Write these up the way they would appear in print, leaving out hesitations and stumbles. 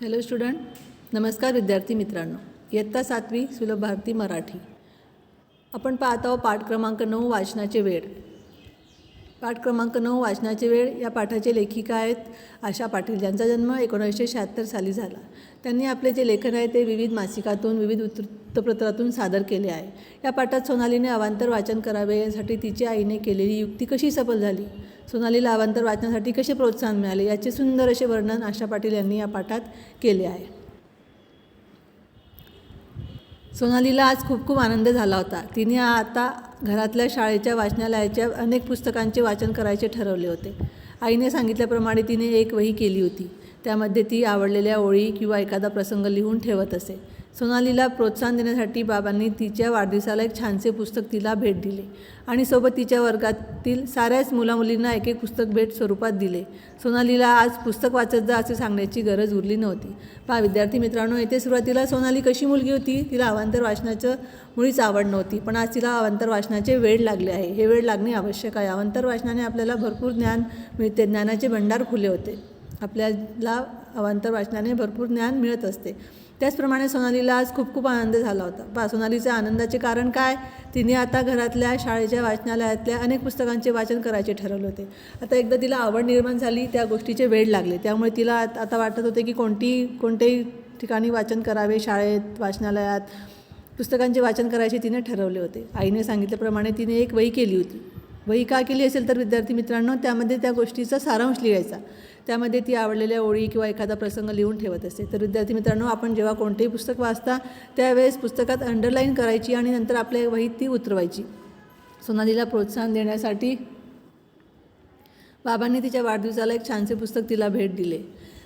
Hello student, नमस्कार विद्यार्थी मित्रांनो. इयत्ता 7वी सुलभ भारती मराठी. आपण पाहत आहोत पाठ क्रमांक 9 वाचनाचे वेळ. पाठ क्रमांक 9 वाचनाचे वेळ या पाठाचे लेखिका आहेत आशा पाटील, ज्यांचा जन्म 1976 साली झाला. त्यांनी आपले जे लेखन आहे ते विविध मासिकातून विविध वृत्तपत्रातून सादर केले आहे. या पाठात सोनालीने अवांतर वाचन करावे यासाठी तिच्या आईने केलेली युक्ती कशी सफल झाली, सोनालीला अवांतर वाचनासाठी कसे प्रोत्साहन मिळाले याचे सुंदर असे वर्णन आशा पाटील यांनी या पाठात केले आहे. सोनालीला आज खूप आनंद झाला होता. तिने आता घरातल्या शाळेच्या वाचनालयाच्या अनेक पुस्तकांचे वाचन करायचे ठरवले होते. आईने सांगितल्याप्रमाणे तिने एक वही केली होती. त्यामध्ये ती आवडलेल्या ओळी किंवा एखादा प्रसंग लिहून ठेवत असे. सोनालीला प्रोत्साहन देण्यासाठी बाबांनी तिच्या वाढदिवसाला एक छानसे पुस्तक तिला भेट दिले आणि सोबत तिच्या वर्गातील साऱ्याच मुलामुलींना एक पुस्तक भेट स्वरूपात दिले. सोनालीला आज पुस्तक वाचत जा असे सांगण्याची गरज उरली नव्हती. पहा विद्यार्थी मित्रांनो, येथे सुरुवातीला सोनाली कशी मुलगी होती, तिला अवांतर वाचनाचं मुळीच आवड नव्हती, पण आज तिला अवांतर वाचनाचे वेड लागले आहे. हे वेड लागणे आवश्यक आहे. अवांतर वाचनाने आपल्याला भरपूर ज्ञान मिळते, ज्ञानाचे भंडार खुले होते. आपल्याला अवांतर वाचनाने भरपूर ज्ञान मिळत असते. त्याचप्रमाणे सोनालीला आज खूप आनंद झाला होता. पहा सोनालीच्या आनंदाचे कारण काय, तिने आता घरातल्या शाळेच्या वाचनालयातल्या अनेक पुस्तकांचे वाचन करायचे ठरवले होते. आता एकदा तिला आवड निर्माण झाली, त्या गोष्टीचे वेड लागले, त्यामुळे तिला आता वाटत होते की कोणत्याही ठिकाणी वाचन करावे. शाळेत, वाचनालयात पुस्तकांचे वाचन करायचे तिने ठरवले होते. आईने सांगितल्याप्रमाणे तिने एक वही केली होती. वही का केली असेल तर विद्यार्थी मित्रांनो, त्यामध्ये त्या गोष्टीचा सारांश लिहायचा. त्यामध्ये ती आवडलेल्या ओळी किंवा एखादा प्रसंग लिहून ठेवत असते. तर विद्यार्थी मित्रांनो, आपण जेव्हा कोणतेही पुस्तक वाचता त्यावेळेस पुस्तकात अंडरलाईन करायची आणि नंतर आपल्या वहीत ती उतरवायची. सोनालीला प्रोत्साहन देण्यासाठी बाबांनी तिच्या वाढदिवसाला एक छानसे पुस्तक तिला भेट दिले.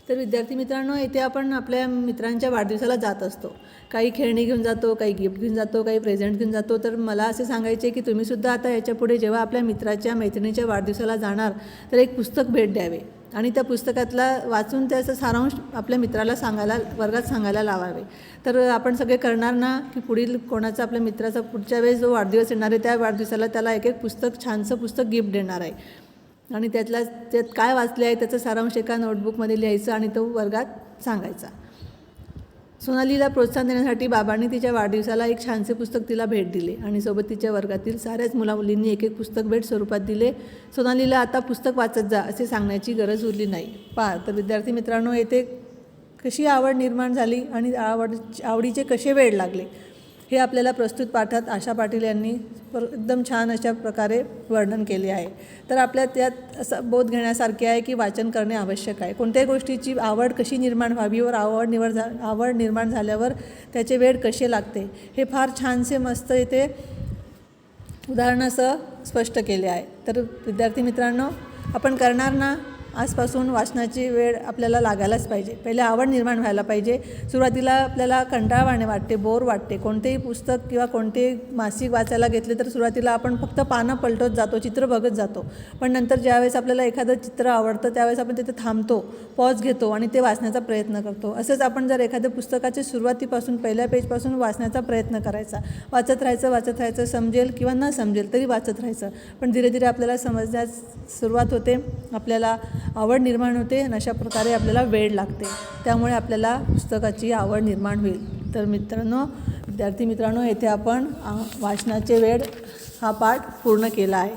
तर विद्यार्थी मित्रांनो, येथे आपण आपल्या मित्रांच्या वाढदिवसाला जात असतो. काही खेळणी घेऊन जातो, काही गिफ्ट घेऊन जातो, काही प्रेझेंट घेऊन जातो. तर मला असे सांगायचे की तुम्हीसुद्धा आता याच्यापुढे जेव्हा आपल्या मित्राच्या मैत्रिणीच्या वाढदिवसाला जाणार तर एक पुस्तक भेट द्यावे आणि त्या पुस्तकातला वाचून त्याचा सारांश आपल्या मित्राला वर्गात सांगायला लावावे. तर आपण सगळे करणार ना की पुढील कोणाचा आपल्या मित्राचा पुढच्या वेळेस जो वाढदिवस येणार आहे त्या वाढदिवसाला त्याला एक पुस्तक, छानसं पुस्तक गिफ्ट देणार आहे आणि त्यात काय वाचले आहे त्याचा सारांश एका नोटबुकमध्ये लिहायचं आणि तो वर्गात सांगायचा. सोनालीला प्रोत्साहन देण्यासाठी बाबांनी तिच्या वाढदिवसाला एक छानसे पुस्तक तिला भेट दिले आणि सोबत तिच्या वर्गातील साऱ्याच मुलामुलींनी एक पुस्तक भेट स्वरूपात दिले. सोनालीला आता पुस्तक वाचत जा असे सांगण्याची गरज उरली नाही. पहा तर विद्यार्थी मित्रांनो, येथे कशी आवड निर्माण झाली आणि आवडीचे कसे वेड लागले हे आपल्याला प्रस्तुत पाठात आशा पाटील यांनी एकदम छान अशा प्रकारे वर्णन केले आहे. तर आपल्या त्यात असं बोध घेण्यासारखे आहे की वाचन करणे आवश्यक आहे. कोणत्याही गोष्टीची आवड कशी निर्माण व्हावी वर आवड निर्माण झाल्यावर त्याचे वेड कसे लागते हे फार छानसे मस्त इथे उदाहरणासह स्पष्ट केले आहे. तर विद्यार्थी मित्रांनो, आपण करणार ना, आजपासून वाचनाची वेळ आपल्याला लागायलाच पाहिजे. पहिले आवड निर्माण व्हायला पाहिजे. सुरुवातीला आपल्याला कंटाळवाणे वाटते, बोर वाटते. कोणतेही पुस्तक किंवा कोणतेही मासिक वाचायला घेतले तर सुरुवातीला आपण फक्त पानं पलटत जातो, चित्र बघत जातो. पण नंतर ज्यावेळेस आपल्याला एखादं चित्र आवडतं त्यावेळेस आपण तिथे थांबतो, पॉज घेतो आणि ते वाचण्याचा प्रयत्न करतो. असंच आपण जर एखाद्या पुस्तकाच्या सुरुवातीपासून पहिल्या पेजपासून वाचण्याचा प्रयत्न करायचा, वाचत राहायचं, समजेल किंवा न समजेल तरी वाचत राहायचं. पण धीरे धीरे आपल्याला समजण्यास सुरुवात होते, आपल्याला आवड निर्माण होते आणि अशा प्रकारे आपल्याला वेळ लागते. त्यामुळे आपल्याला पुस्तकाची आवड निर्माण होईल. तर विद्यार्थी मित्रांनो, येथे आपण वाचनाचे वेळ हा पाठ पूर्ण केला आहे.